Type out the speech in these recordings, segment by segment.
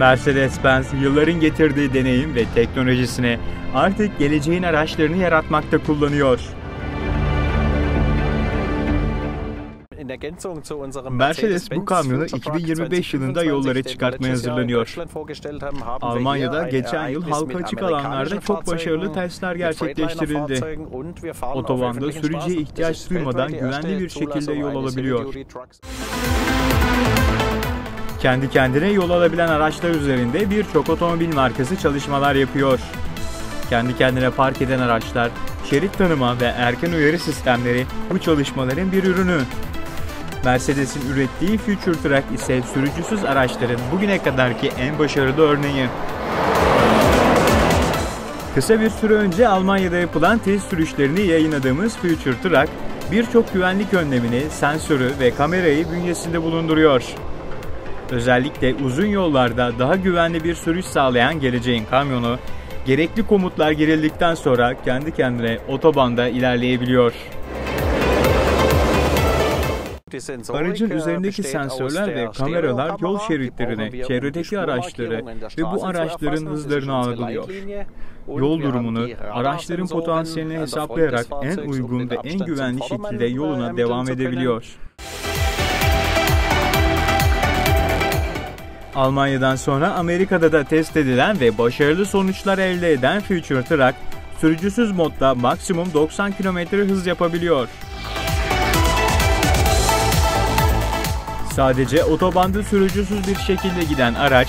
Mercedes-Benz yılların getirdiği deneyim ve teknolojisini artık geleceğin araçlarını yaratmakta kullanıyor. Mercedes bu kamyonu 2025 yılında yollara çıkartmaya hazırlanıyor. Almanya'da geçen yıl halka açık alanlarda çok başarılı testler gerçekleştirildi. Otobanda sürücüye ihtiyaç duymadan güvenli bir şekilde yol alabiliyor. Kendi kendine yol alabilen araçlar üzerinde birçok otomobil markası çalışmalar yapıyor. Kendi kendine park eden araçlar, şerit tanıma ve erken uyarı sistemleri bu çalışmaların bir ürünü. Mercedes'in ürettiği Future Truck ise sürücüsüz araçların bugüne kadarki en başarılı örneği. Kısa bir süre önce Almanya'da yapılan test sürüşlerini yayınladığımız Future Truck, birçok güvenlik önlemini, sensörü ve kamerayı bünyesinde bulunduruyor. Özellikle uzun yollarda daha güvenli bir sürüş sağlayan geleceğin kamyonu, gerekli komutlar girildikten sonra kendi kendine otobanda ilerleyebiliyor. Aracın üzerindeki sensörler ve kameralar yol şeritlerini, çevredeki araçları ve bu araçların hızlarını algılıyor. Yol durumunu, araçların potansiyelini hesaplayarak en uygun ve en güvenli şekilde yoluna devam edebiliyor. Almanya'dan sonra Amerika'da da test edilen ve başarılı sonuçlar elde eden Future Truck, sürücüsüz modda maksimum 90 km hız yapabiliyor. Sadece otobanda sürücüsüz bir şekilde giden araç,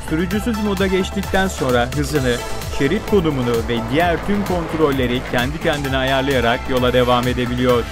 sürücüsüz moda geçtikten sonra hızını, şerit konumunu ve diğer tüm kontrolleri kendi kendine ayarlayarak yola devam edebiliyor.